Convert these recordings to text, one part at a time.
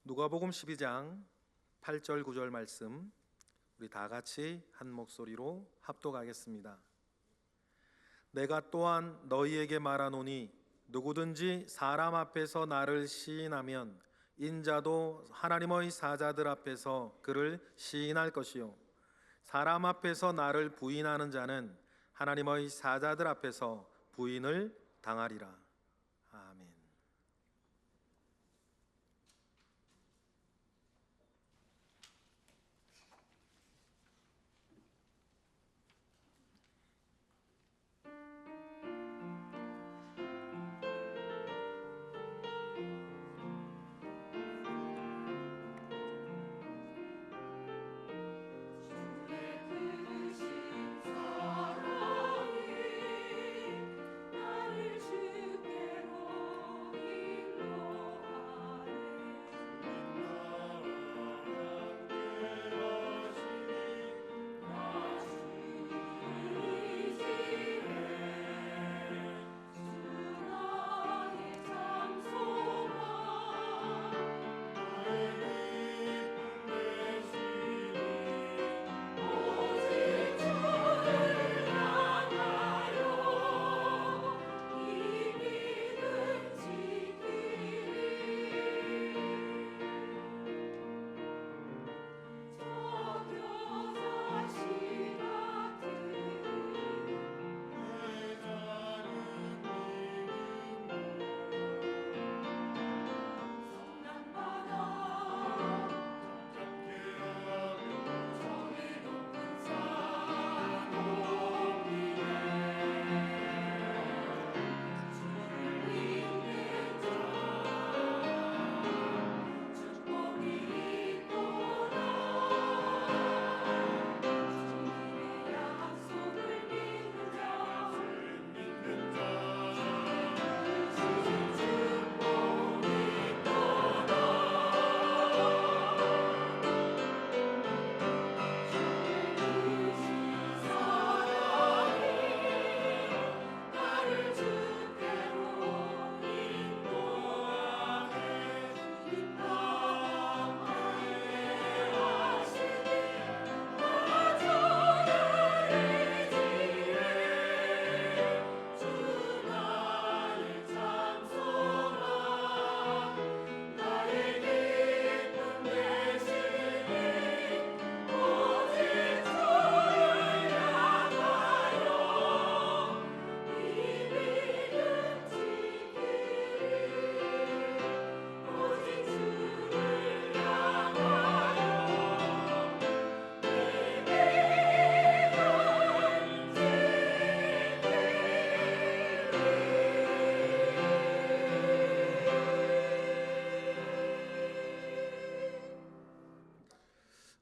누가복음 12장 8절 9절 말씀 우리 다 같이 한 목소리로 합독하겠습니다. 내가 또한 너희에게 말하노니 누구든지 사람 앞에서 나를 시인하면 인자도 하나님의 사자들 앞에서 그를 시인할 것이요 사람 앞에서 나를 부인하는 자는 하나님의 사자들 앞에서 부인을 당하리라. 아멘.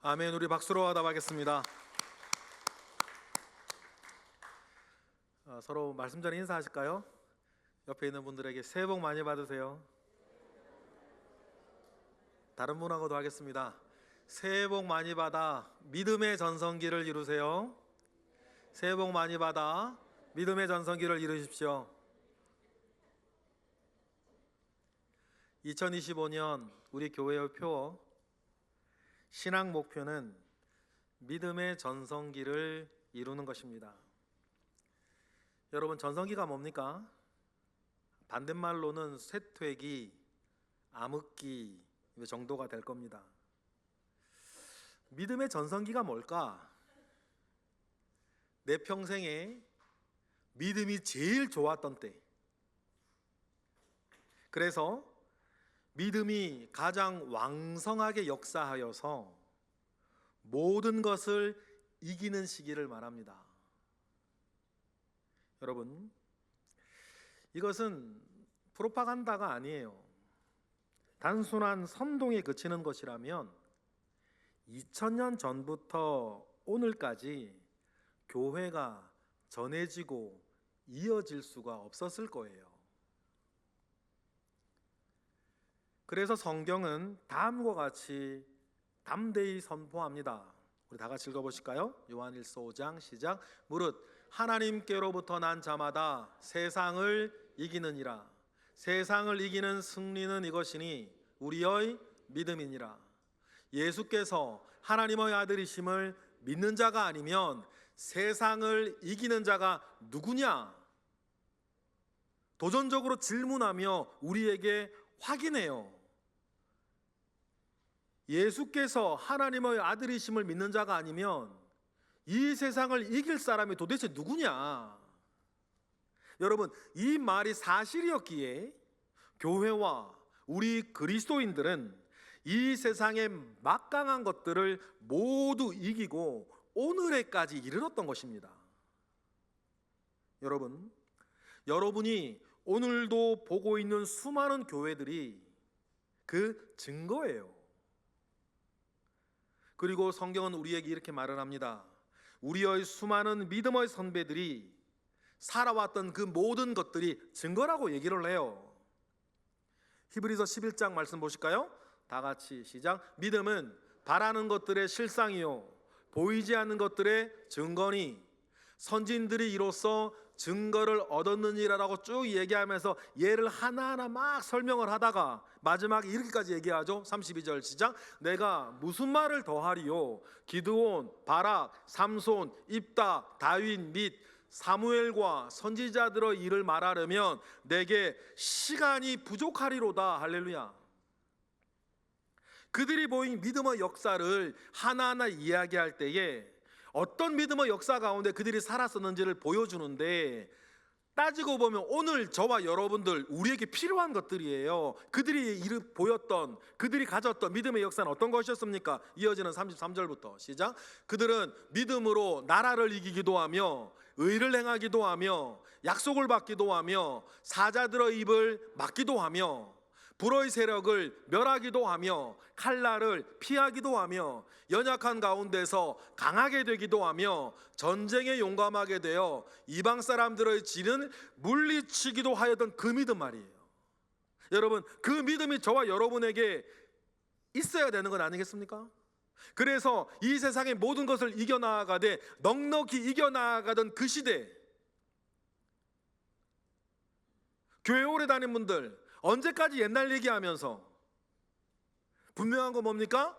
아멘. 우리 박수로 화답하겠습니다. 서로 말씀 전에 인사하실까요? 옆에 있는 분들에게 새해 복 많이 받으세요. 다른 분하고도 하겠습니다. 새해 복 많이 받아 믿음의 전성기를 이루세요. 새해 복 많이 받아 믿음의 전성기를 이루십시오. 2025년 우리 교회의 표 신앙 목표는 믿음의 전성기를 이루는 것입니다. 여러분, 전성기가 뭡니까? 반대말로는 쇠퇴기, 암흑기 정도가 될 겁니다. 믿음의 전성기가 뭘까? 내 평생에 믿음이 제일 좋았던 때, 그래서 믿음이 가장 왕성하게 역사하여서 모든 것을 이기는 시기를 말합니다. 여러분, 이것은 프로파간다가 아니에요. 단순한 선동에 그치는 것이라면 2000년 전부터 오늘까지 교회가 전해지고 이어질 수가 없었을 거예요. 그래서 성경은 다음과 같이 담대히 선포합니다. 우리 다 같이 읽어보실까요? 요한일서 5장 시작. 무릇 하나님께로부터 난 자마다 세상을 이기느니라. 세상을 이기는 승리는 이것이니 우리의 믿음이니라. 예수께서 하나님의 아들이심을 믿는 자가 아니면 세상을 이기는 자가 누구냐? 도전적으로 질문하며 우리에게 확인해요. 예수께서 하나님의 아들이심을 믿는 자가 아니면 이 세상을 이길 사람이 도대체 누구냐? 여러분, 이 말이 사실이었기에 교회와 우리 그리스도인들은 이 세상의 막강한 것들을 모두 이기고 오늘에까지 이르렀던 것입니다. 여러분이 오늘도 보고 있는 수많은 교회들이 그 증거예요. 그리고 성경은 우리에게 이렇게 말을 합니다. 우리의 수많은 믿음의 선배들이 살아왔던 그 모든 것들이 증거라고 얘기를 해요. 히브리서 11장 말씀 보실까요? 다 같이 시작. 믿음은 바라는 것들의 실상이요 보이지 않는 것들의 증거니 선진들이 이로써 증거를 얻었느니라라고 쭉 얘기하면서 예를 하나하나 막 설명을 하다가 마지막에 이렇게까지 얘기하죠. 32절 시작. 내가 무슨 말을 더하리요? 기드온, 바락, 삼손, 입다, 다윗 및 사무엘과 선지자들의 일을 말하려면 내게 시간이 부족하리로다. 할렐루야. 그들이 보인 믿음의 역사를 하나하나 이야기할 때에 어떤 믿음의 역사 가운데 그들이 살았었는지를 보여주는데, 따지고 보면 오늘 저와 여러분들 우리에게 필요한 것들이에요. 그들이 보였던, 그들이 가졌던 믿음의 역사는 어떤 것이었습니까? 이어지는 33절부터 시작. 그들은 믿음으로 나라를 이기기도 하며 의를 행하기도 하며 약속을 받기도 하며 사자들의 입을 막기도 하며 불의 세력을 멸하기도 하며 칼날을 피하기도 하며 연약한 가운데서 강하게 되기도 하며 전쟁에 용감하게 되어 이방 사람들의 진을 물리치기도 하였던 그 믿음 말이에요. 여러분, 그 믿음이 저와 여러분에게 있어야 되는 건 아니겠습니까? 그래서 이 세상의 모든 것을 이겨나가되 넉넉히 이겨나가던 그 시대, 교회 오래 다닌 분들 언제까지 옛날 얘기하면서 분명한 건 뭡니까?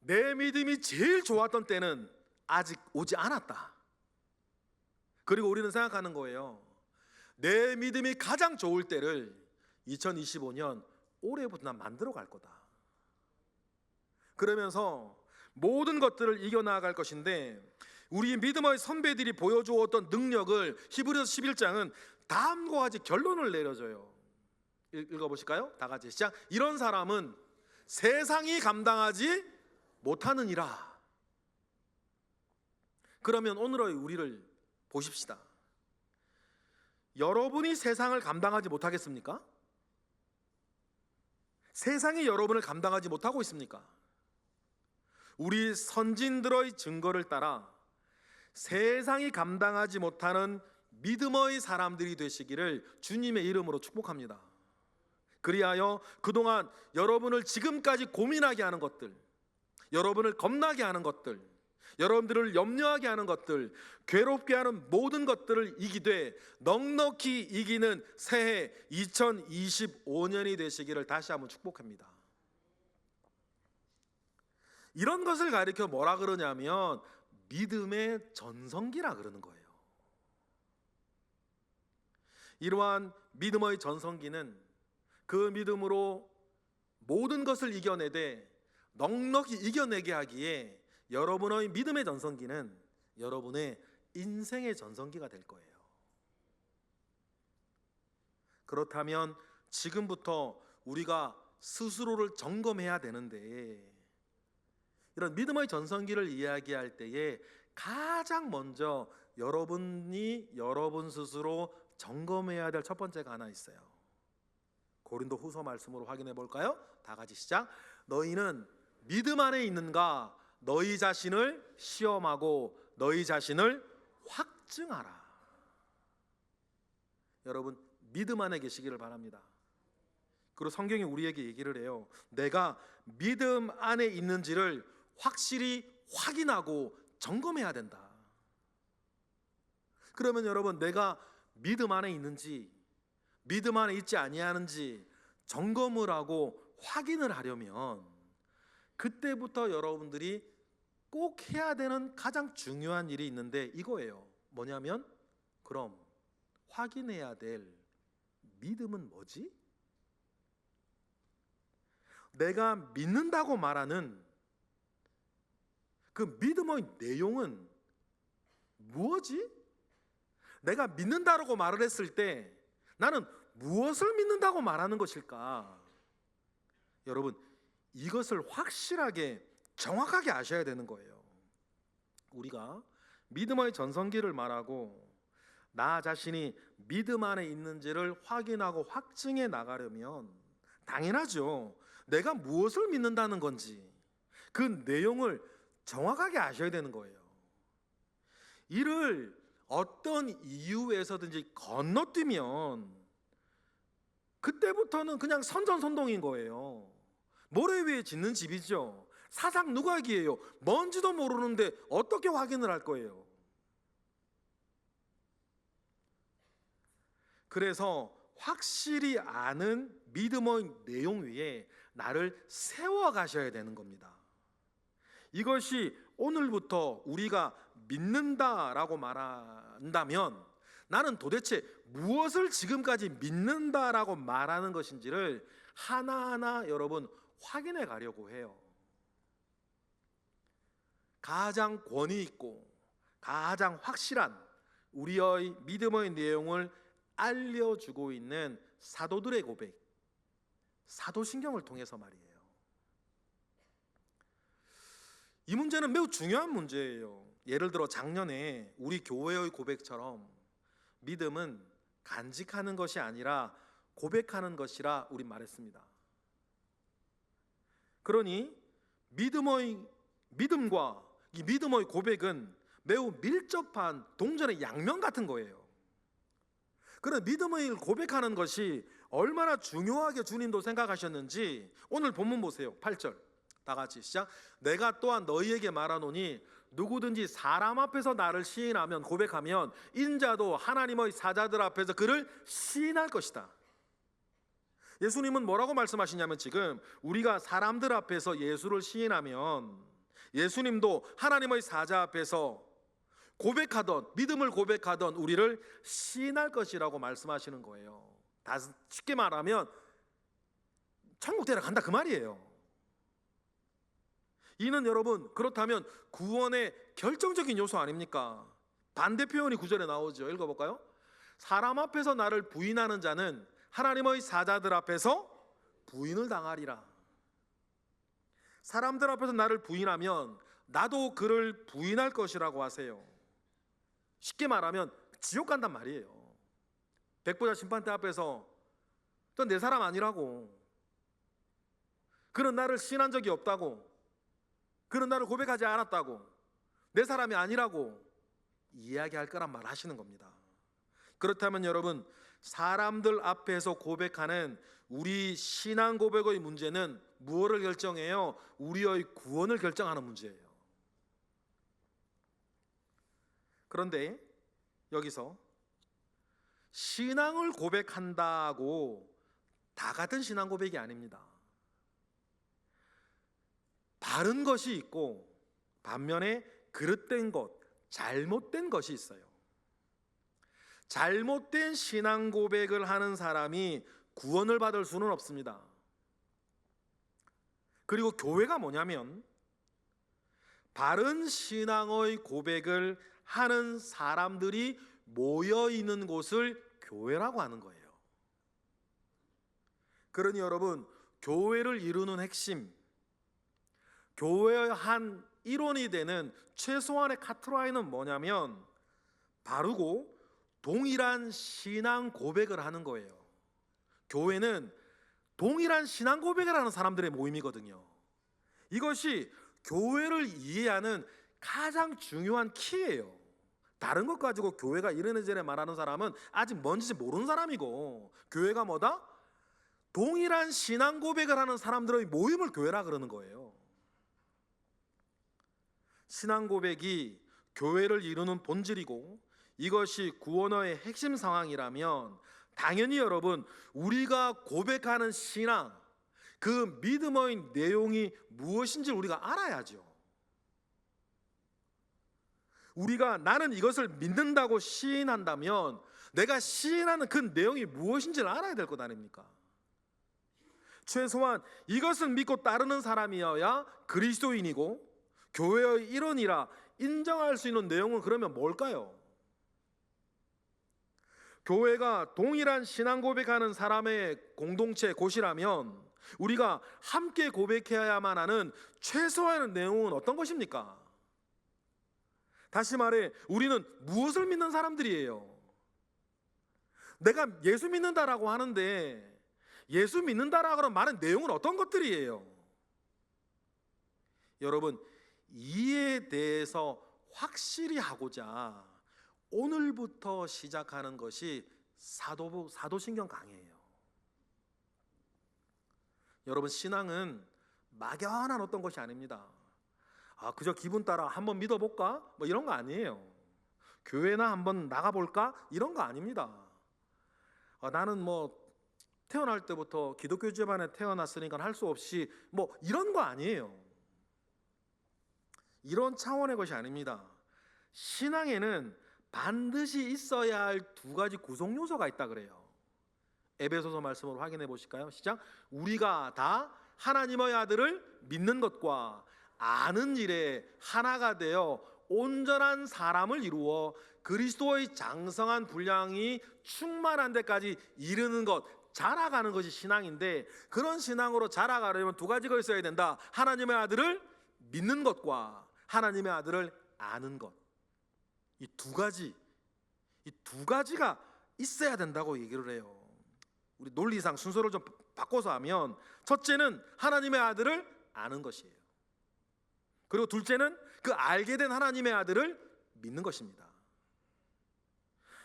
내 믿음이 제일 좋았던 때는 아직 오지 않았다. 그리고 우리는 생각하는 거예요. 내 믿음이 가장 좋을 때를 2025년 올해부터 난 만들어 갈 거다. 그러면서 모든 것들을 이겨나갈 것인데, 우리 믿음의 선배들이 보여주었던 능력을 히브리서 11장은 다음과 같이 결론을 내려줘요. 읽어보실까요? 다 같이 시작. 이런 사람은 세상이 감당하지 못하느니라. 그러면 오늘의 우리를 보십시다. 여러분이 세상을 감당하지 못하겠습니까? 세상이 여러분을 감당하지 못하고 있습니까? 우리 선진들의 증거를 따라 세상이 감당하지 못하는 믿음의 사람들이 되시기를 주님의 이름으로 축복합니다. 그리하여 그동안 여러분을 지금까지 고민하게 하는 것들, 여러분을 겁나게 하는 것들, 여러분들을 염려하게 하는 것들, 괴롭게 하는 모든 것들을 이기되 넉넉히 이기는 새해 2025년이 되시기를 다시 한번 축복합니다. 이런 것을 가리켜 뭐라 그러냐면 믿음의 전성기라 그러는 거예요. 이러한 믿음의 전성기는 그 믿음으로 모든 것을 이겨내되 넉넉히 이겨내게 하기에 여러분의 믿음의 전성기는 여러분의 인생의 전성기가 될 거예요. 그렇다면 지금부터 우리가 스스로를 점검해야 되는데, 이런 믿음의 전성기를 이야기할 때에 가장 먼저 여러분이 여러분 스스로 점검해야 될 첫 번째가 하나 있어요. 고린도 후서 말씀으로 확인해 볼까요? 다 같이 시작. 너희는 믿음 안에 있는가? 너희 자신을 시험하고 너희 자신을 확증하라. 여러분, 믿음 안에 계시기를 바랍니다. 그리고 성경이 우리에게 얘기를 해요. 내가 믿음 안에 있는지를 확실히 확인하고 점검해야 된다. 그러면 여러분, 내가 믿음 안에 있는지 믿음 안에 있지 아니하는지 점검을 하고 확인을 하려면 그때부터 여러분들이 꼭 해야 되는 가장 중요한 일이 있는데 이거예요. 뭐냐면, 그럼 확인해야 될 믿음은 뭐지? 내가 믿는다고 말하는 그 믿음의 내용은 무엇이? 내가 믿는다라고 말을 했을 때 나는 무엇을 믿는다고 말하는 것일까? 여러분, 이것을 확실하게 정확하게 아셔야 되는 거예요. 우리가 믿음의 전성기를 말하고 나 자신이 믿음 안에 있는지를 확인하고 확증해 나가려면 당연하죠. 내가 무엇을 믿는다는 건지 그 내용을 정확하게 아셔야 되는 거예요. 이를 어떤 이유에서든지 건너뛰면 그때부터는 그냥 선전선동인 거예요. 모래 위에 짓는 집이죠. 사상 누각이에요. 뭔지도 모르는데 어떻게 확인을 할 거예요? 그래서 확실히 아는 믿음의 내용 위에 나를 세워 가셔야 되는 겁니다. 이것이 오늘부터 우리가 믿는다라고 말한다면 나는 도대체 무엇을 지금까지 믿는다라고 말하는 것인지를 하나하나 여러분 확인해 가려고 해요. 가장 권위 있고 가장 확실한 우리의 믿음의 내용을 알려주고 있는 사도들의 고백, 사도신경을 통해서 말이에요. 이 문제는 매우 중요한 문제예요. 예를 들어 작년에 우리 교회의 고백처럼 믿음은 간직하는 것이 아니라 고백하는 것이라 우리 말했습니다. 그러니 믿음과 이 믿음의 고백은 매우 밀접한 동전의 양면 같은 거예요. 그런 믿음을 고백하는 것이 얼마나 중요하게 주님도 생각하셨는지 오늘 본문 보세요. 8절 다 같이 시작. 내가 또한 너희에게 말하노니 누구든지 사람 앞에서 나를 시인하면 고백하면 인자도 하나님의 사자들 앞에서 그를 시인할 것이다. 예수님은 뭐라고 말씀하시냐면 지금 우리가 사람들 앞에서 예수를 시인하면 예수님도 하나님의 사자 앞에서 고백하던 믿음을 고백하던 우리를 시인할 것이라고 말씀하시는 거예요. 다 쉽게 말하면 천국 데려간다 그 말이에요. 이는 여러분 그렇다면 구원의 결정적인 요소 아닙니까? 반대 표현이 9절에 나오죠. 읽어볼까요? 사람 앞에서 나를 부인하는 자는 하나님의 사자들 앞에서 부인을 당하리라. 사람들 앞에서 나를 부인하면 나도 그를 부인할 것이라고 하세요. 쉽게 말하면 지옥 간단 말이에요. 백보자 심판대 앞에서 넌 내 사람 아니라고, 그는 나를 시인한 적이 없다고, 그는 나를 고백하지 않았다고, 내 사람이 아니라고 이야기할 거란 말 하시는 겁니다. 그렇다면 여러분, 사람들 앞에서 고백하는 우리 신앙 고백의 문제는 무엇을 결정해요? 우리의 구원을 결정하는 문제예요. 그런데 여기서 신앙을 고백한다고 다 같은 신앙 고백이 아닙니다. 바른 것이 있고 반면에 그릇된 것, 잘못된 것이 있어요. 잘못된 신앙 고백을 하는 사람이 구원을 받을 수는 없습니다. 그리고 교회가 뭐냐면 바른 신앙의 고백을 하는 사람들이 모여 있는 곳을 교회라고 하는 거예요. 그러니 여러분, 교회를 이루는 핵심, 교회의 한 일원이 되는 최소한의 카트라인은 뭐냐면 바르고 동일한 신앙 고백을 하는 거예요. 교회는 동일한 신앙 고백을 하는 사람들의 모임이거든요. 이것이 교회를 이해하는 가장 중요한 키예요. 다른 것 가지고 교회가 이래저래 말하는 사람은 아직 뭔지 모르는 사람이고, 교회가 뭐다? 동일한 신앙 고백을 하는 사람들의 모임을 교회라 그러는 거예요. 신앙 고백이 교회를 이루는 본질이고 이것이 구원의 핵심 상황이라면 당연히 여러분, 우리가 고백하는 신앙, 그 믿음의 내용이 무엇인지 우리가 알아야죠. 우리가 나는 이것을 믿는다고 시인한다면 내가 시인하는 그 내용이 무엇인지를 알아야 될 것 아닙니까? 최소한 이것을 믿고 따르는 사람이어야 그리스도인이고 교회의 일원이라 인정할 수 있는 내용은 그러면 뭘까요? 교회가 동일한 신앙 고백하는 사람의 공동체 곳이라면 우리가 함께 고백해야만 하는 최소한의 내용은 어떤 것입니까? 다시 말해 우리는 무엇을 믿는 사람들이에요? 내가 예수 믿는다라고 하는데 예수 믿는다라고 하는 내용은 어떤 것들이에요? 여러분, 이에 대해서 확실히 하고자 오늘부터 시작하는 것이 사도신경 강해예요. 여러분, 신앙은 막연한 어떤 것이 아닙니다. 그저 기분 따라 한번 믿어볼까? 뭐 이런 거 아니에요. 교회나 한번 나가볼까? 이런 거 아닙니다. 나는 뭐 태어날 때부터 기독교 집안에 태어났으니까 할 수 없이 뭐 이런 거 아니에요. 이런 차원의 것이 아닙니다. 신앙에는 반드시 있어야 할 두 가지 구성 요소가 있다 그래요. 에베소서 말씀으로 확인해 보실까요? 시작. 우리가 다 하나님의 아들을 믿는 것과 아는 일에 하나가 되어 온전한 사람을 이루어 그리스도의 장성한 분량이 충만한 데까지 이르는 것, 자라가는 것이 신앙인데, 그런 신앙으로 자라가려면 두 가지가 있어야 된다. 하나님의 아들을 믿는 것과 하나님의 아들을 아는 것. 이 두 가지가 있어야 된다고 얘기를 해요. 우리 논리상 순서를 좀 바꿔서 하면, 첫째는 하나님의 아들을 아는 것이에요. 그리고 둘째는 그 알게 된 하나님의 아들을 믿는 것입니다.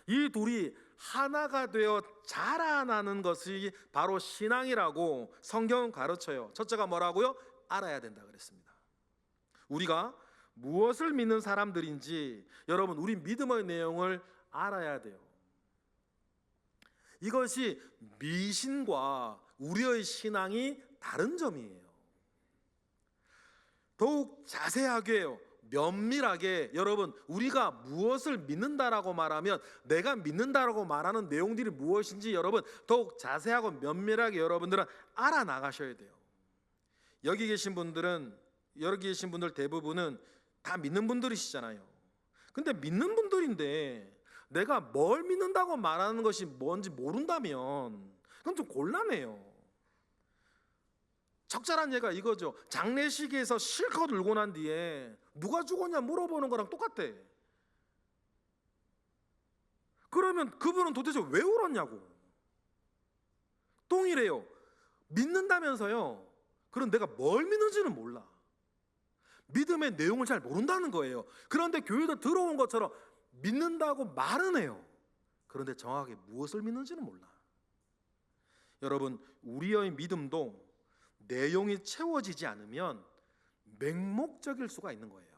이 둘이 하나가 되어 자라나는 것이 바로 신앙이라고 성경은 가르쳐요. 첫째가 뭐라고요? 알아야 된다 그랬습니다. 우리가 무엇을 믿는 사람들인지 여러분, 우리 믿음의 내용을 알아야 돼요. 이것이 미신과 우리의 신앙이 다른 점이에요. 더욱 자세하게요, 면밀하게 여러분, 우리가 무엇을 믿는다라고 말하면 내가 믿는다라고 말하는 내용들이 무엇인지 여러분 더욱 자세하고 면밀하게 여러분들은 알아나가셔야 돼요. 여기 계신 분들 대부분은 다 믿는 분들이시잖아요. 근데 믿는 분들인데 내가 뭘 믿는다고 말하는 것이 뭔지 모른다면 그건 좀 곤란해요. 적절한 예가 이거죠. 장례식에서 실컷 울고 난 뒤에 누가 죽었냐 물어보는 거랑 똑같아. 그러면 그분은 도대체 왜 울었냐고. 동일해요. 믿는다면서요. 그럼 내가 뭘 믿는지는 몰라. 믿음의 내용을 잘 모른다는 거예요. 그런데 교회도 들어온 것처럼 믿는다고 말은 해요. 그런데 정확하게 무엇을 믿는지는 몰라. 여러분, 우리의 믿음도 내용이 채워지지 않으면 맹목적일 수가 있는 거예요.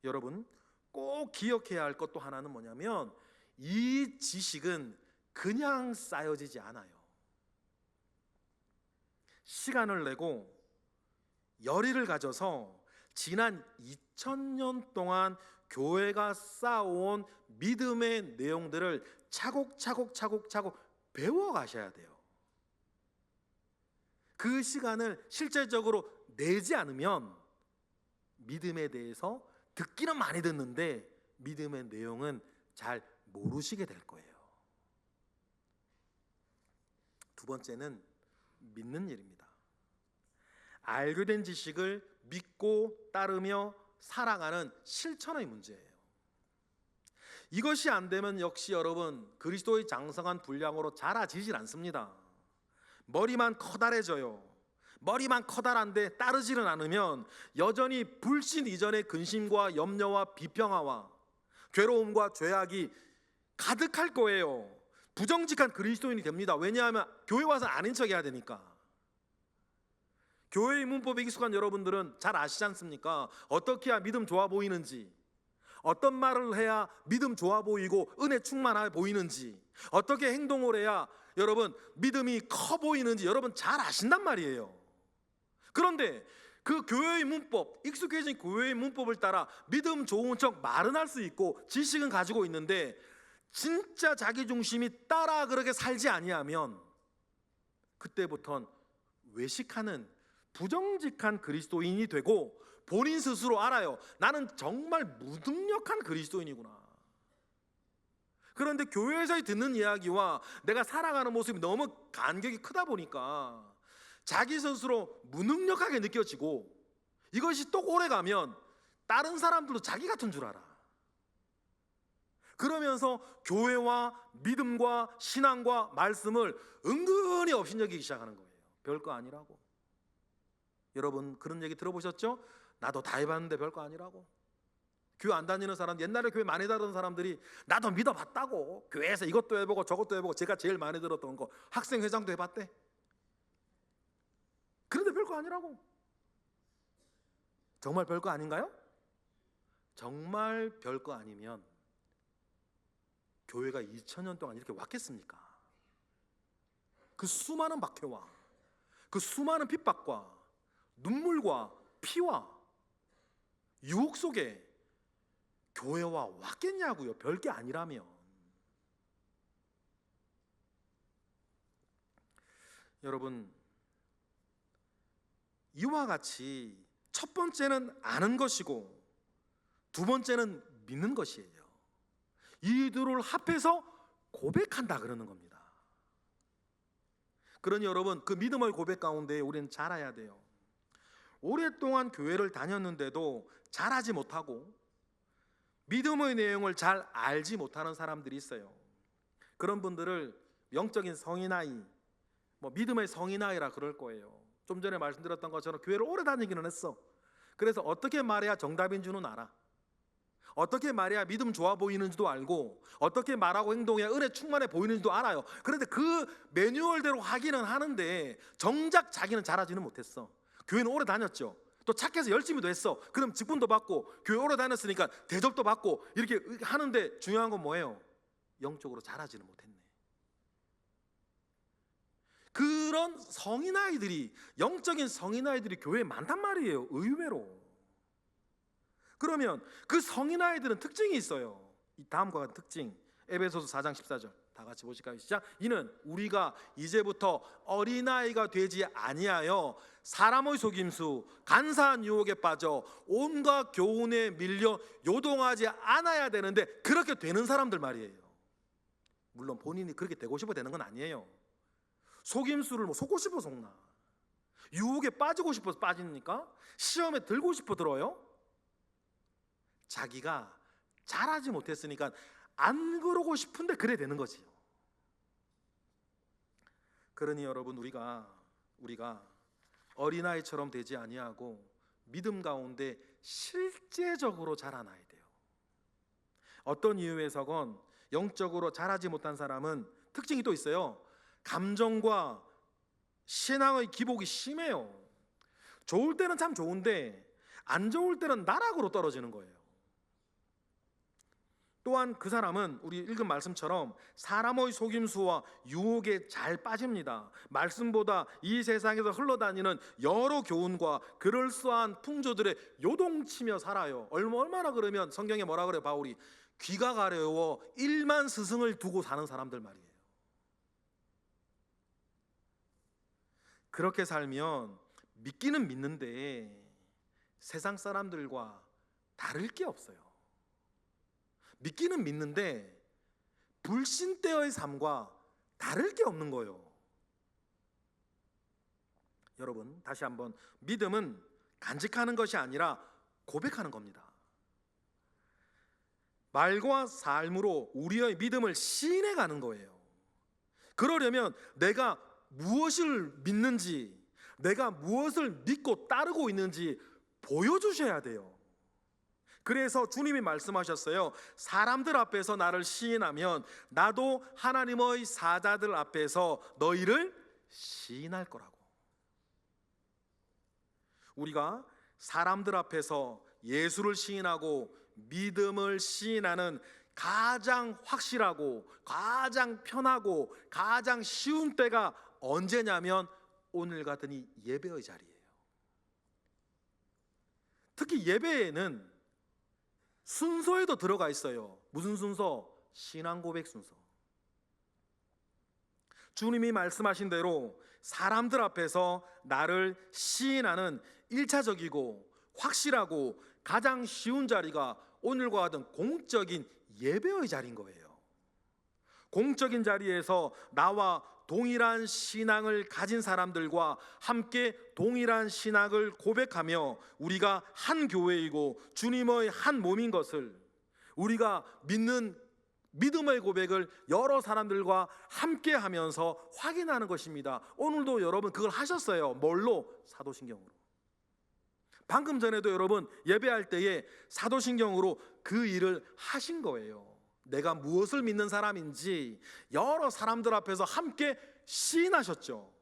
여러분, 꼭 기억해야 할 것도 하나는 뭐냐면 이 지식은 그냥 쌓여지지 않아요. 시간을 내고 열의를 가져서 지난 2000년 동안 교회가 쌓아온 믿음의 내용들을 차곡차곡 배워가셔야 돼요. 그 시간을 실제적으로 내지 않으면 믿음에 대해서 듣기는 많이 듣는데 믿음의 내용은 잘 모르시게 될 거예요. 두 번째는 믿는 일입니다. 알게 된 지식을 믿고 따르며 살아가는 실천의 문제예요. 이것이 안 되면 역시 여러분 그리스도의 장성한 분량으로 자라지질 않습니다. 머리만 커다래져요. 머리만 커다란데 따르지는 않으면 여전히 불신 이전의 근심과 염려와 비평화와 괴로움과 죄악이 가득할 거예요. 부정직한 그리스도인이 됩니다. 왜냐하면 교회 와서 아닌 척 해야 되니까. 교회의 문법에 익숙한 여러분들은 잘 아시지 않습니까? 어떻게 해야 믿음 좋아 보이는지, 어떤 말을 해야 믿음 좋아 보이고 은혜 충만해 보이는지, 어떻게 행동을 해야 여러분 믿음이 커 보이는지 여러분 잘 아신단 말이에요. 그런데 그 교회의 문법, 익숙해진 교회의 문법을 따라 믿음 좋은 척 말은 할 수 있고 지식은 가지고 있는데 진짜 자기 중심이 따라 그렇게 살지 아니하면 그때부터는 외식하는 부정직한 그리스도인이 되고 본인 스스로 알아요. 나는 정말 무능력한 그리스도인이구나. 그런데 교회에서 듣는 이야기와 내가 살아가는 모습이 너무 간격이 크다 보니까 자기 스스로 무능력하게 느껴지고 이것이 또 오래 가면 다른 사람들도 자기 같은 줄 알아. 그러면서 교회와 믿음과 신앙과 말씀을 은근히 업신여기기 시작하는 거예요. 별거 아니라고. 여러분 그런 얘기 들어보셨죠? 나도 다 해봤는데 별거 아니라고. 교회 안 다니는 사람, 옛날에 교회 많이 다니는 사람들이 나도 믿어봤다고. 교회에서 이것도 해보고 저것도 해보고. 제가 제일 많이 들었던 거 학생회장도 해봤대. 그런데 별거 아니라고. 정말 별거 아닌가요? 정말 별거 아니면 교회가 2000년 동안 이렇게 왔겠습니까? 그 수많은 박해와 그 수많은 핍박과 눈물과 피와 유혹 속에 교회와 왔겠냐고요. 별게 아니라면. 여러분 이와 같이 첫 번째는 아는 것이고 두 번째는 믿는 것이에요. 이 둘을 합해서 고백한다 그러는 겁니다. 그러니 여러분 그 믿음의 고백 가운데 우리는 자라야 돼요. 오랫동안 교회를 다녔는데도 잘하지 못하고 믿음의 내용을 잘 알지 못하는 사람들이 있어요. 그런 분들을 영적인 성인아이, 믿음의 성인아이라 그럴 거예요. 좀 전에 말씀드렸던 것처럼 교회를 오래 다니기는 했어. 그래서 어떻게 말해야 정답인 줄은 알아. 어떻게 말해야 믿음 좋아 보이는지도 알고 어떻게 말하고 행동해야 은혜 충만해 보이는지도 알아요. 그런데 그 매뉴얼대로 하기는 하는데 정작 자기는 잘하지는 못했어. 교회는 오래 다녔죠. 또 착해서 열심히도 했어. 그럼 직분도 받고 교회 오래 다녔으니까 대접도 받고 이렇게 하는데 중요한 건 뭐예요? 영적으로 잘하지는 못했네. 그런 성인아이들이, 영적인 성인아이들이 교회에 많단 말이에요. 의외로. 그러면 그 성인아이들은 특징이 있어요. 이 다음과 같은 특징. 에베소서 4장 14절 다 같이 보실까요? 시작. 이는 우리가 이제부터 어린아이가 되지 아니하여 사람의 속임수 간사한 유혹에 빠져 온갖 교훈에 밀려 요동하지 않아야 되는데 그렇게 되는 사람들 말이에요. 물론 본인이 그렇게 되고 싶어 되는 건 아니에요. 속임수를 속고 싶어 속나, 유혹에 빠지고 싶어서 빠지니까, 시험에 들고 싶어 들어요. 자기가 잘하지 못했으니까 안 그러고 싶은데 그래 되는 거지요. 그러니 여러분 우리가 어린아이처럼 되지 아니하고 믿음 가운데 실제적으로 자라나야 돼요. 어떤 이유에서건 영적으로 자라지 못한 사람은 특징이 또 있어요. 감정과 신앙의 기복이 심해요. 좋을 때는 참 좋은데 안 좋을 때는 나락으로 떨어지는 거예요. 또한 그 사람은 우리 읽은 말씀처럼 사람의 속임수와 유혹에 잘 빠집니다. 말씀보다 이 세상에서 흘러다니는 여러 교훈과 그럴싸한 풍조들에 요동치며 살아요. 얼마나 그러면 성경에 뭐라 그래요? 바울이 귀가 가려워 일만 스승을 두고 사는 사람들 말이에요. 그렇게 살면 믿기는 믿는데 세상 사람들과 다를 게 없어요. 믿기는 믿는데 불신대의 삶과 다를 게 없는 거예요. 여러분 다시 한번, 믿음은 간직하는 것이 아니라 고백하는 겁니다. 말과 삶으로 우리의 믿음을 시인해 가는 거예요. 그러려면 내가 무엇을 믿는지, 내가 무엇을 믿고 따르고 있는지 보여주셔야 돼요. 그래서 주님이 말씀하셨어요. 사람들 앞에서 나를 시인하면 나도 하나님의 사자들 앞에서 너희를 시인할 거라고. 우리가 사람들 앞에서 예수를 시인하고 믿음을 시인하는 가장 확실하고 가장 편하고 가장 쉬운 때가 언제냐면 오늘 같은 이 예배의 자리예요. 특히 예배에는 순서에도 들어가 있어요. 무슨 순서? 신앙 고백 순서. 주님이 말씀하신 대로 사람들 앞에서 나를 시인하는 1차적이고 확실하고 가장 쉬운 자리가 오늘과 같은 공적인 예배의 자리인 거예요. 공적인 자리에서 나와 동일한 신앙을 가진 사람들과 함께 동일한 신앙을 고백하며 우리가 한 교회이고 주님의 한 몸인 것을, 우리가 믿는 믿음의 고백을 여러 사람들과 함께 하면서 확인하는 것입니다. 오늘도 여러분 그걸 하셨어요. 뭘로? 사도신경으로. 방금 전에도 여러분 예배할 때에 사도신경으로 그 일을 하신 거예요. 내가 무엇을 믿는 사람인지 여러 사람들 앞에서 함께 시인하셨죠.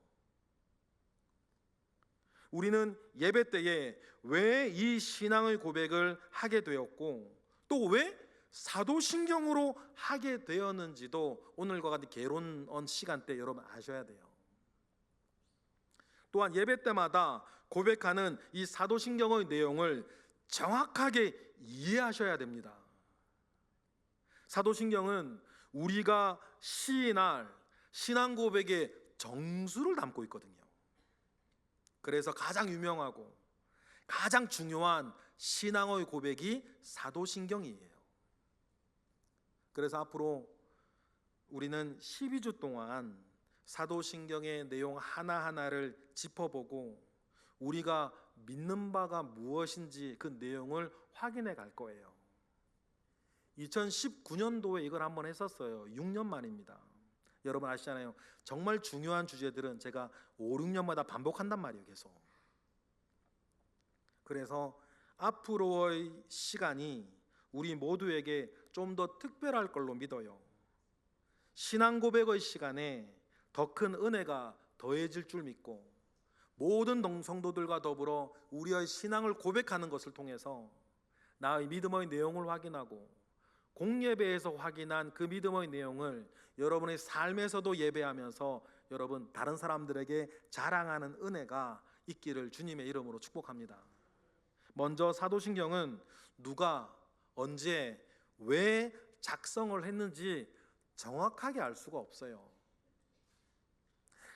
우리는 예배 때에 왜 이 신앙의 고백을 하게 되었고 또 왜 사도신경으로 하게 되었는지도 오늘과 같은 개론언 시간 때 여러분 아셔야 돼요. 또한 예배 때마다 고백하는 이 사도신경의 내용을 정확하게 이해하셔야 됩니다. 사도신경은 우리가 시인할 신앙 고백의 정수를 담고 있거든요. 그래서 가장 유명하고 가장 중요한 신앙의 고백이 사도신경이에요. 그래서 앞으로 우리는 12주 동안 사도신경의 내용 하나하나를 짚어보고 우리가 믿는 바가 무엇인지 그 내용을 확인해 갈 거예요. 2019년도에 이걸 한번 했었어요. 6년 만입니다. 여러분 아시잖아요. 정말 중요한 주제들은 제가 5, 6년마다 반복한단 말이에요. 계속. 그래서 앞으로의 시간이 우리 모두에게 좀 더 특별할 걸로 믿어요. 신앙 고백의 시간에 더 큰 은혜가 더해질 줄 믿고 모든 성도들과 더불어 우리의 신앙을 고백하는 것을 통해서 나의 믿음의 내용을 확인하고 공예배에서 확인한 그 믿음의 내용을 여러분의 삶에서도 예배하면서 여러분 다른 사람들에게 자랑하는 은혜가 있기를 주님의 이름으로 축복합니다. 먼저 사도신경은 누가 언제 왜 작성을 했는지 정확하게 알 수가 없어요.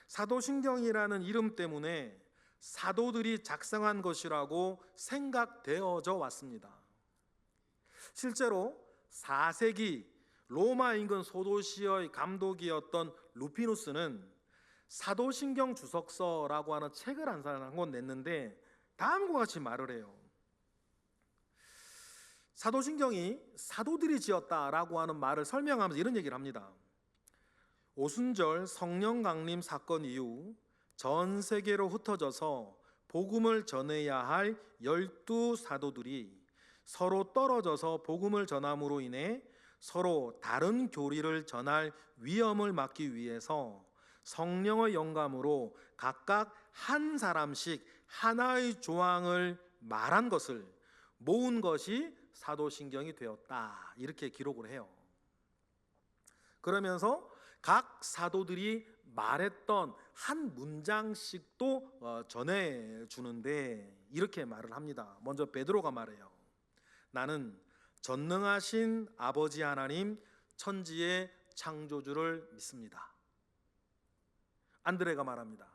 사도신경이라는 이름 때문에 사도들이 작성한 것이라고 생각되어져 왔습니다. 실제로 4세기 로마 인근 소도시의 감독이었던 루피누스는 사도신경 주석서라고 하는 책을 한 권 냈는데 다음과 같이 말을 해요. 사도신경이 사도들이 지었다라고 하는 말을 설명하면서 이런 얘기를 합니다. 오순절 성령 강림 사건 이후 전 세계로 흩어져서 복음을 전해야 할 12사도들이 서로 떨어져서 복음을 전함으로 인해 서로 다른 교리를 전할 위험을 막기 위해서 성령의 영감으로 각각 한 사람씩 하나의 조항을 말한 것을 모은 것이 사도신경이 되었다. 이렇게 기록을 해요. 그러면서 각 사도들이 말했던 한 문장씩도 전해주는데 이렇게 말을 합니다. 먼저 베드로가 말해요. 나는 전능하신 아버지 하나님 천지의 창조주를 믿습니다. 안드레가 말합니다.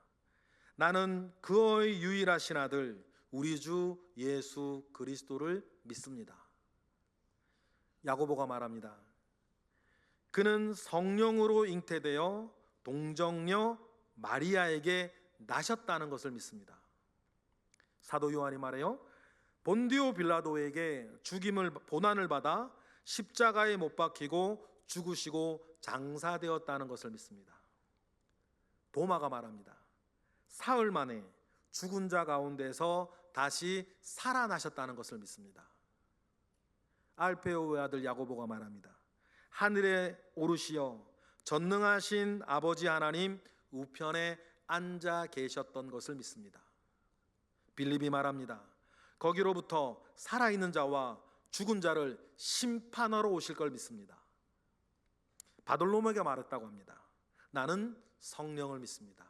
나는 그의 유일하신 아들 우리 주 예수 그리스도를 믿습니다. 야고보가 말합니다. 그는 성령으로 잉태되어 동정녀 마리아에게 나셨다는 것을 믿습니다. 사도 요한이 말해요. 본디오 빌라도에게 고난을 받아 십자가에 못 박히고 죽으시고 장사되었다는 것을 믿습니다. 도마가 말합니다. 사흘 만에 죽은 자 가운데서 다시 살아나셨다는 것을 믿습니다. 알페오의 아들 야고보가 말합니다. 하늘에 오르시어 전능하신 아버지 하나님 우편에 앉아 계셨던 것을 믿습니다. 빌립이 말합니다. 거기로부터 살아있는 자와 죽은 자를 심판하러 오실 걸 믿습니다. 바돌로메가 말했다고 합니다. 나는 성령을 믿습니다.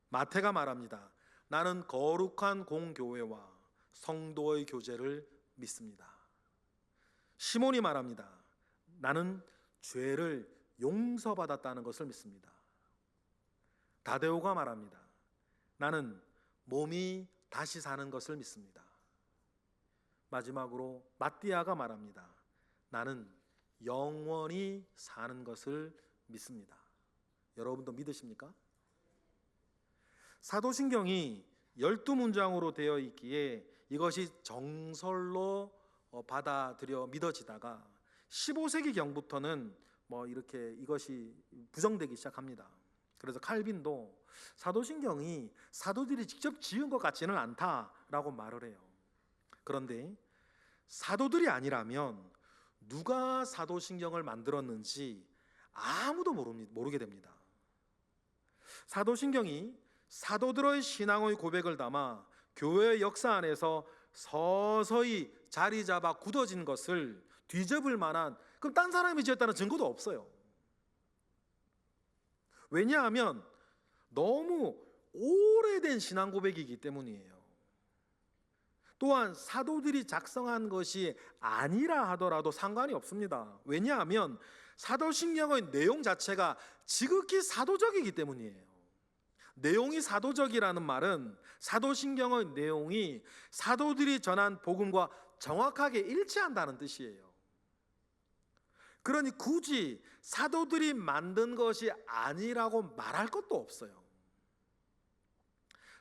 마태가 말합니다. 나는 거룩한 공교회와 성도의 교제를 믿습니다. 시몬이 말합니다. 나는 죄를 용서받았다는 것을 믿습니다. 다데오가 말합니다. 나는 몸이 다시 사는 것을 믿습니다. 마지막으로 마띠아가 말합니다. 나는 영원히 사는 것을 믿습니다. 여러분도 믿으십니까? 사도신경이 12문장으로 되어 있기에 이것이 정설로 받아들여 믿어지다가 15세기경부터는 이렇게 이것이 부정되기 시작합니다. 그래서 칼빈도 사도신경이 사도들이 직접 지은 것 같지는 않다라고 말을 해요. 그런데 사도들이 아니라면 누가 사도신경을 만들었는지 아무도 모르게 됩니다. 사도신경이 사도들의 신앙의 고백을 담아 교회의 역사 안에서 서서히 자리 잡아 굳어진 것을 뒤집을 만한, 그럼 딴 사람이 지었다는 증거도 없어요. 왜냐하면 너무 오래된 신앙 고백이기 때문이에요. 또한 사도들이 작성한 것이 아니라 하더라도 상관이 없습니다. 왜냐하면 사도신경의 내용 자체가 지극히 사도적이기 때문이에요. 내용이 사도적이라는 말은 사도신경의 내용이 사도들이 전한 복음과 정확하게 일치한다는 뜻이에요. 그러니 굳이 사도들이 만든 것이 아니라고 말할 것도 없어요.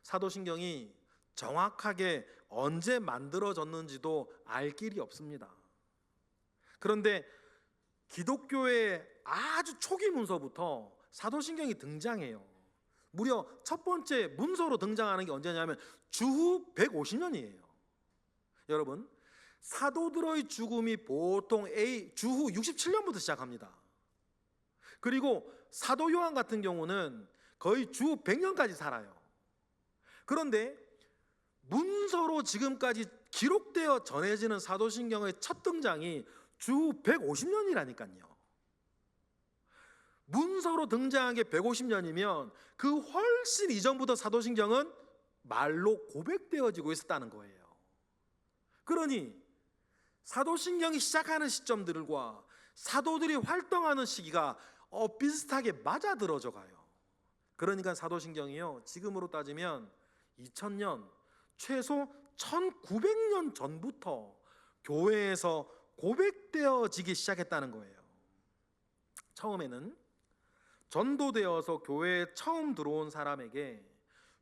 사도신경이 정확하게 언제 만들어졌는지도 알 길이 없습니다. 그런데 기독교의 아주 초기 문서부터 사도신경이 등장해요. 무려 첫 번째 문서로 등장하는 게 언제냐면 주후 150년이에요. 여러분, 사도들의 죽음이 보통 주후 67년부터 시작합니다. 그리고 사도 요한 같은 경우는 거의 주후 100년까지 살아요. 그런데 문서로 지금까지 기록되어 전해지는 사도신경의 첫 등장이 주후 150년이라니까요. 문서로 등장한 게 150년이면 그 훨씬 이전부터 사도신경은 말로 고백되어지고 있었다는 거예요. 그러니 사도신경이 시작하는 시점들과 사도들이 활동하는 시기가 비슷하게 맞아들어져 가요. 그러니까 사도신경이요, 지금으로 따지면 2000년, 최소 1900년 전부터 교회에서 고백되어지기 시작했다는 거예요. 처음에는 전도되어서 교회에 처음 들어온 사람에게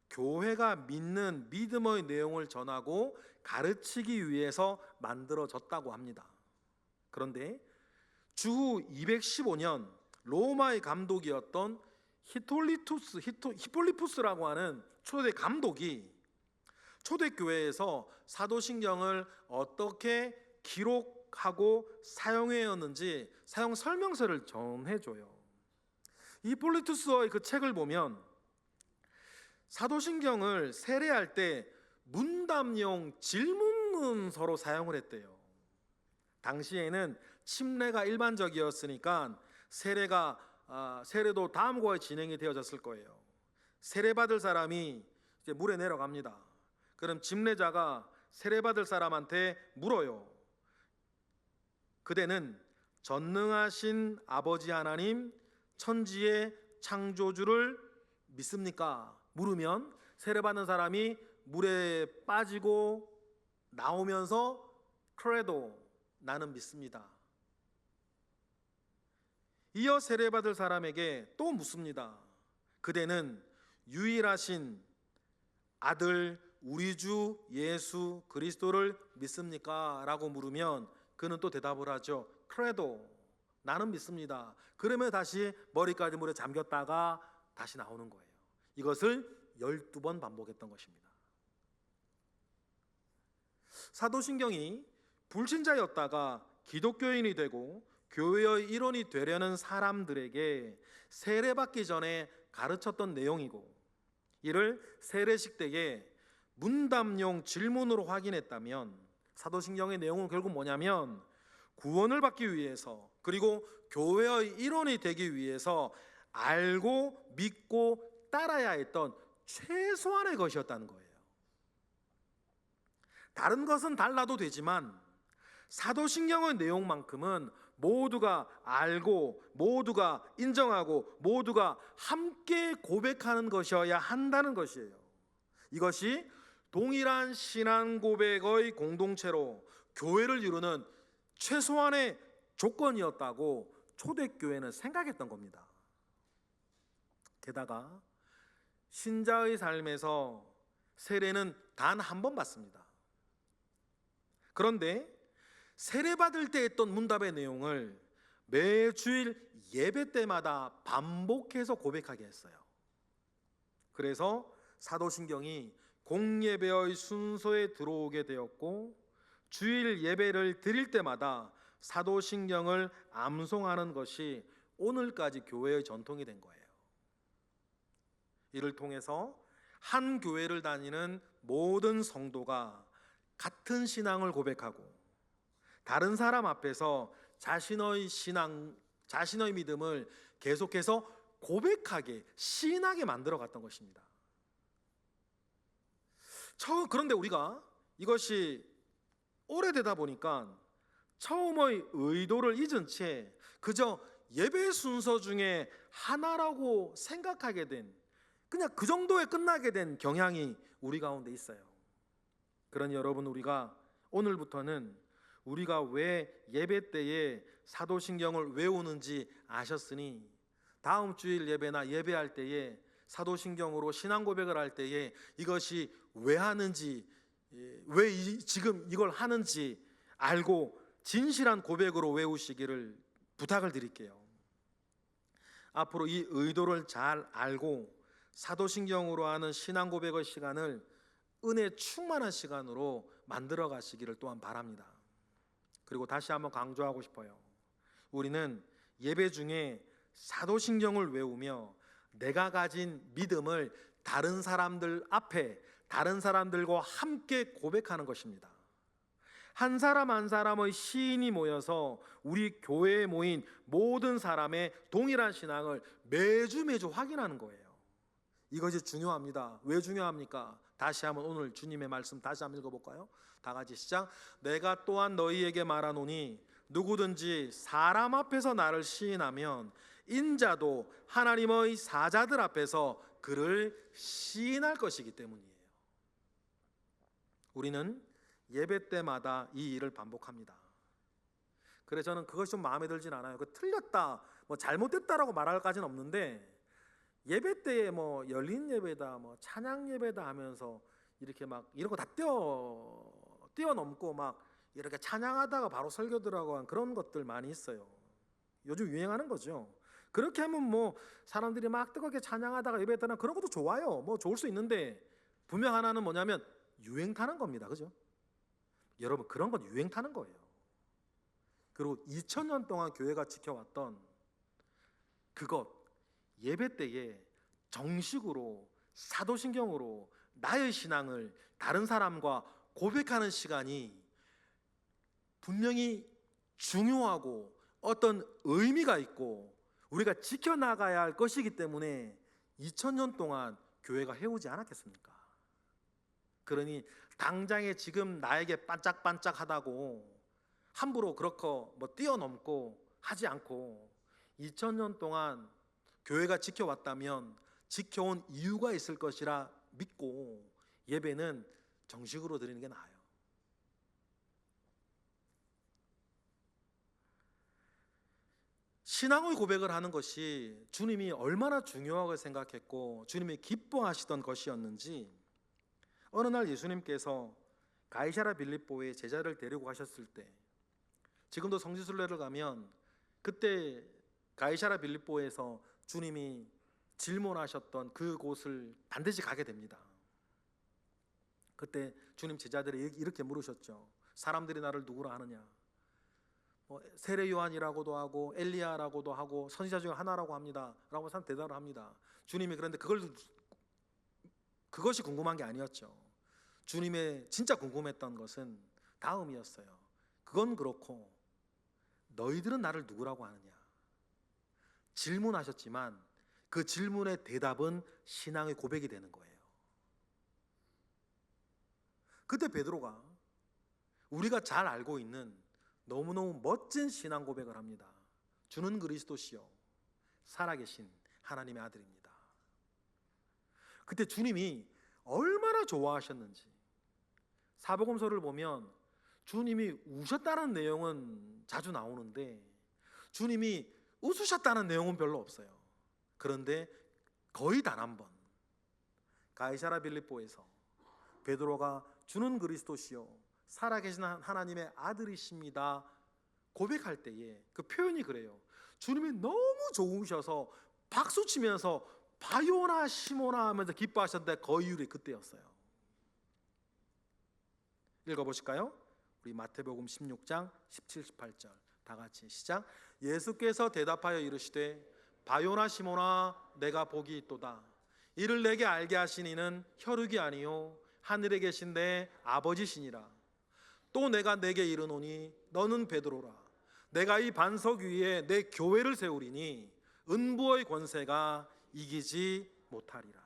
교회가 믿는 믿음의 내용을 전하고 가르치기 위해서 만들어졌다고 합니다. 그런데 주후 215년 로마의 감독이었던 히폴리푸스라고 하는 초대 감독이 초대교회에서 사도신경을 어떻게 기록하고 사용해왔는지 사용 설명서를 전해줘요. 히폴리투스의 그 책을 보면 사도신경을 세례할 때 문답용 질문문서로 사용을 했대요. 당시에는 침례가 일반적이었으니까 세례도 다음과 같이 진행이 되어졌을 거예요. 세례받을 사람이 이제 물에 내려갑니다. 그럼 침례자가 세례받을 사람한테 물어요. 그대는 전능하신 아버지 하나님, 천지의 창조주를 믿습니까? 물으면 세례받는 사람이 물에 빠지고 나오면서 크레도, 나는 믿습니다. 이어 세례받을 사람에게 또 묻습니다. 그대는 유일하신 아들 우리 주 예수 그리스도를 믿습니까? 라고 물으면 그는 또 대답을 하죠. 크레도, 나는 믿습니다. 그러면 다시 머리까지 물에 잠겼다가 다시 나오는 거예요. 이것을 12번 반복했던 것입니다. 사도신경이 불신자였다가 기독교인이 되고 교회의 일원이 되려는 사람들에게 세례받기 전에 가르쳤던 내용이고, 이를 세례식 때에 문답용 질문으로 확인했다면 사도신경의 내용은 결국 뭐냐면 구원을 받기 위해서 그리고 교회의 일원이 되기 위해서 알고 믿고 따라야 했던 최소한의 것이었다는 거예요. 다른 것은 달라도 되지만 사도신경의 내용만큼은 모두가 알고 모두가 인정하고 모두가 함께 고백하는 것이어야 한다는 것이에요. 이것이 동일한 신앙 고백의 공동체로 교회를 이루는 최소한의 조건이었다고 초대교회는 생각했던 겁니다. 게다가 신자의 삶에서 세례는 단 한 번 받습니다. 그런데 세례받을 때 했던 문답의 내용을 매주일 예배 때마다 반복해서 고백하게 했어요. 그래서 사도신경이 공예배의 순서에 들어오게 되었고 주일 예배를 드릴 때마다 사도신경을 암송하는 것이 오늘까지 교회의 전통이 된 거예요. 이를 통해서 한 교회를 다니는 모든 성도가 같은 신앙을 고백하고 다른 사람 앞에서 자신의 신앙, 자신의 믿음을 계속해서 고백하게 시인하게 만들어 갔던 것입니다. 그런데 우리가 이것이 오래되다 보니까 처음의 의도를 잊은 채 그저 예배 순서 중에 하나라고 생각하게 된, 그냥 그 정도에 끝나게 된 경향이 우리 가운데 있어요. 그러니 여러분, 우리가 오늘부터는 우리가 왜 예배 때에 사도신경을 외우는지 아셨으니 다음 주일 예배나 예배할 때에 사도신경으로 신앙 고백을 할 때에 이것이 왜 하는지, 왜 지금 이걸 하는지 알고 진실한 고백으로 외우시기를 부탁을 드릴게요. 앞으로 이 의도를 잘 알고 사도신경으로 하는 신앙 고백의 시간을 은혜 충만한 시간으로 만들어 가시기를 또한 바랍니다. 그리고 다시 한번 강조하고 싶어요. 우리는 예배 중에 사도신경을 외우며 내가 가진 믿음을 다른 사람들 앞에, 다른 사람들과 함께 고백하는 것입니다. 한 사람 한 사람의 시인이 모여서 우리 교회에 모인 모든 사람의 동일한 신앙을 매주 확인하는 거예요. 이것이 중요합니다. 왜 중요합니까? 다시 한번 오늘 주님의 말씀 다시 한번 읽어볼까요? 다 같이 시작. 내가 또한 너희에게 말하노니 누구든지 사람 앞에서 나를 시인하면 인자도 하나님의 사자들 앞에서 그를 시인할 것이기 때문이에요. 우리는 예배 때마다 이 일을 반복합니다. 그래서 저는 그것이 좀 마음에 들진 않아요. 틀렸다, 잘못됐다라고 말할까지는 없는데 예배 때에 열린 예배다, 찬양 예배다 하면서 이렇게 막 이런 거 다 뛰어넘고 막 이렇게 찬양하다가 바로 설교 들어가고 한 그런 것들 많이 있어요. 요즘 유행하는 거죠. 그렇게 하면 사람들이 막 뜨겁게 찬양하다가 예배했다는 그런 것도 좋아요. 좋을 수 있는데 분명 하나는 뭐냐면 유행 타는 겁니다. 그죠? 여러분, 그런 건 유행 타는 거예요. 그리고 2000년 동안 교회가 지켜왔던 그것, 예배 때에 정식으로 사도신경으로 나의 신앙을 다른 사람과 고백하는 시간이 분명히 중요하고 어떤 의미가 있고 우리가 지켜나가야 할 것이기 때문에 2000년 동안 교회가 해오지 않았겠습니까? 그러니 당장에 지금 나에게 반짝반짝하다고 함부로 그렇게 뛰어넘고 하지 않고 2000년 동안 교회가 지켜왔다면 지켜온 이유가 있을 것이라 믿고 예배는 정식으로 드리는 게 나아요. 신앙의 고백을 하는 것이 주님이 얼마나 중요하게 생각했고 주님이 기뻐하시던 것이었는지 어느 날 예수님께서 가이사랴 빌립보에 제자를 데리고 가셨을 때, 지금도 성지순례를 가면 그때 가이사랴 빌립보에서 주님이 질문하셨던 그곳을 반드시 가게 됩니다. 그때 주님 제자들이 이렇게 물으셨죠. 사람들이 나를 누구라 하느냐? 세례 요한이라고도 하고 엘리야라고도 하고 선지자 중에 하나라고 합니다 라고 대답을 합니다. 주님이 그런데 그것이 궁금한 게 아니었죠. 주님의 진짜 궁금했던 것은 다음이었어요. 그건 그렇고 너희들은 나를 누구라고 하느냐? 질문하셨지만 그 질문의 대답은 신앙의 고백이 되는 거예요. 그때 베드로가 우리가 잘 알고 있는 너무너무 멋진 신앙 고백을 합니다. 주는 그리스도시요 살아계신 하나님의 아들입니다. 그때 주님이 얼마나 좋아하셨는지, 사복음서를 보면 주님이 우셨다는 내용은 자주 나오는데 주님이 웃으셨다는 내용은 별로 없어요. 그런데 거의 단 한 번 가이사랴 빌립보에서 베드로가 주는 그리스도시요 살아계신 하나님의 아들이십니다 고백할 때에 그 표현이 그래요. 주님이 너무 좋으셔서 박수치면서 바요나 시모나 하면서 기뻐하셨는데 그 이유가 그때였어요. 읽어보실까요? 우리 마태복음 16장 17, 18절 다 같이 시작. 예수께서 대답하여 이르시되 바요나 시모나 내가 복이 있도다. 이를 내게 알게 하신 이는 혈육이 아니요 하늘에 계신 내 아버지시니라. 또 내가 내게 이르노니 너는 베드로라. 내가 이 반석 위에 내 교회를 세우리니 은부의 권세가 이기지 못하리라.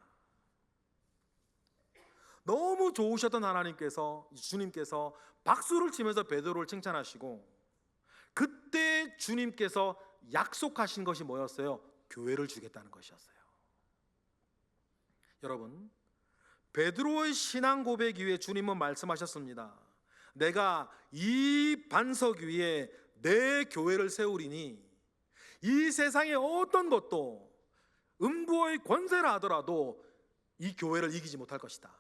너무 좋으셨던 하나님께서, 주님께서 박수를 치면서 베드로를 칭찬하시고 그때 주님께서 약속하신 것이 뭐였어요? 교회를 주겠다는 것이었어요. 여러분, 베드로의 신앙 고백 이후에 주님은 말씀하셨습니다. 내가 이 반석 위에 내 교회를 세우리니 이 세상의 어떤 것도 음부의 권세라 하더라도 이 교회를 이기지 못할 것이다.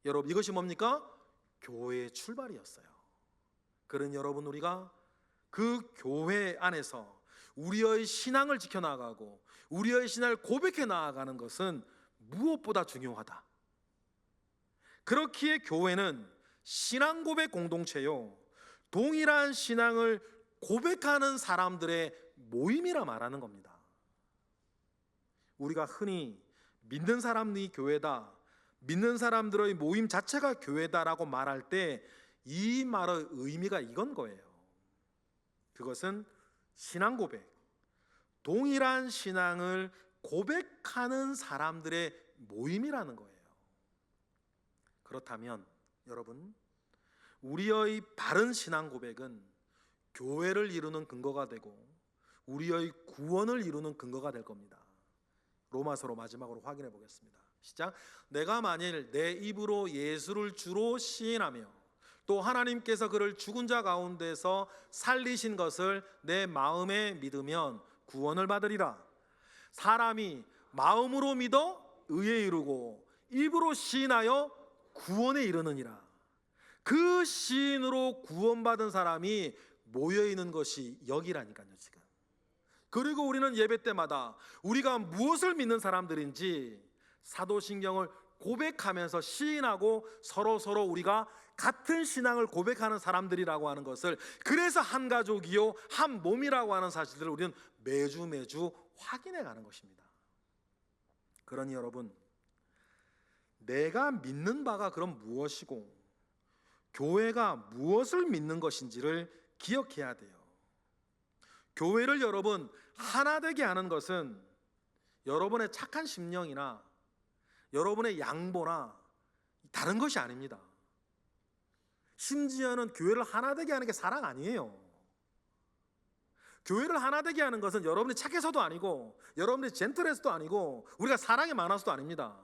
여러분, 이것이 뭡니까? 교회의 출발이었어요. 그런 여러분, 우리가 그 교회 안에서 우리의 신앙을 지켜나가고 우리의 신앙을 고백해 나아가는 것은 무엇보다 중요하다. 그렇기에 교회는 신앙 고백 공동체요, 동일한 신앙을 고백하는 사람들의 모임이라 말하는 겁니다. 우리가 흔히 믿는 사람이 교회다, 믿는 사람들의 모임 자체가 교회다라고 말할 때 이 말의 의미가 이건 거예요. 그것은 신앙 고백, 동일한 신앙을 고백하는 사람들의 모임이라는 거예요. 그렇다면 여러분, 우리의 바른 신앙 고백은 교회를 이루는 근거가 되고 우리의 구원을 이루는 근거가 될 겁니다. 로마서로 마지막으로 확인해 보겠습니다. 시작. 내가 만일 내 입으로 예수를 주로 시인하며 또 하나님께서 그를 죽은 자 가운데서 살리신 것을 내 마음에 믿으면 구원을 받으리라. 사람이 마음으로 믿어 의에 이르고 입으로 시인하여 구원에 이르느니라. 그 시인으로 구원받은 사람이 모여있는 것이 여기라니까요 지금. 그리고 우리는 예배 때마다 우리가 무엇을 믿는 사람들인지 사도신경을 고백하면서 시인하고 서로 우리가 같은 신앙을 고백하는 사람들이라고 하는 것을, 그래서 한 가족이요 한 몸이라고 하는 사실들을 우리는 매주 확인해 가는 것입니다. 그러니 여러분, 내가 믿는 바가 그럼 무엇이고 교회가 무엇을 믿는 것인지를 기억해야 돼요. 교회를 여러분 하나 되게 하는 것은 여러분의 착한 심령이나 여러분의 양보나 다른 것이 아닙니다. 심지어는 교회를 하나 되게 하는 게 사랑 아니에요. 교회를 하나 되게 하는 것은 여러분이 착해서도 아니고 여러분이 젠틀해서도 아니고 우리가 사랑이 많아서도 아닙니다.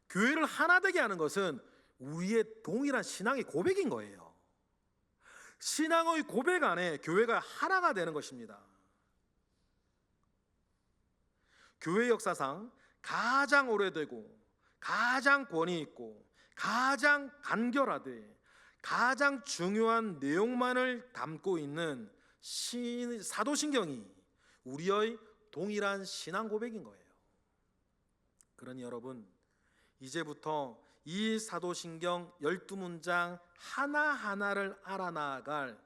교회를 하나 되게 하는 것은 우리의 동일한 신앙의 고백인 거예요. 신앙의 고백 안에 교회가 하나가 되는 것입니다. 교회 역사상 가장 오래되고 가장 권위 있고 가장 간결하되 가장 중요한 내용만을 담고 있는 사도신경이 우리의 동일한 신앙 고백인 거예요. 그러니 여러분, 이제부터 이 사도신경 12문장 하나하나를 알아나갈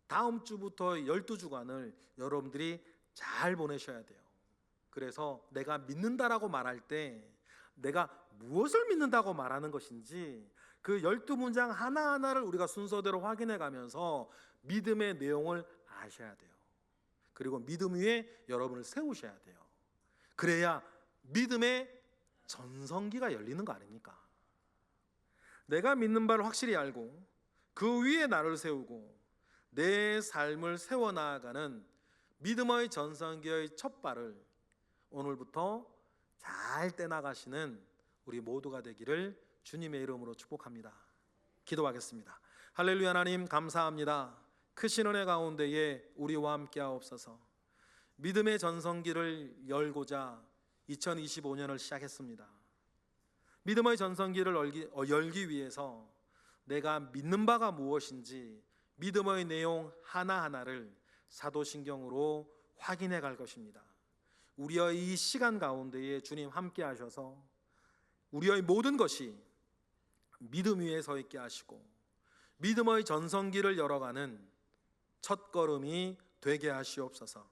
다음 주부터 12주간을 여러분들이 잘 보내셔야 돼요. 그래서 내가 믿는다라고 말할 때 내가 무엇을 믿는다고 말하는 것인지 그 12문장 하나하나를 우리가 순서대로 확인해 가면서 믿음의 내용을 아셔야 돼요. 그리고 믿음 위에 여러분을 세우셔야 돼요. 그래야 믿음의 전성기가 열리는 거 아닙니까? 내가 믿는 바를 확실히 알고 그 위에 나를 세우고 내 삶을 세워나가는 믿음의 전성기의 첫 발을 오늘부터 잘 떼나가시는 우리 모두가 되기를 주님의 이름으로 축복합니다. 기도하겠습니다. 할렐루야. 하나님 감사합니다. 크신 은혜 가운데에 우리와 함께 하옵소서. 믿음의 전성기를 열고자 2025년을 시작했습니다. 믿음의 전성기를 열기 위해서 내가 믿는 바가 무엇인지 믿음의 내용 하나하나를 사도신경으로 확인해 갈 것입니다. 우리의 이 시간 가운데에 주님 함께 하셔서 우리의 모든 것이 믿음 위에 서 있게 하시고 믿음의 전성기를 열어가는 첫걸음이 되게 하시옵소서.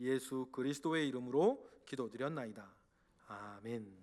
예수 그리스도의 이름으로 기도드렸나이다. 아멘.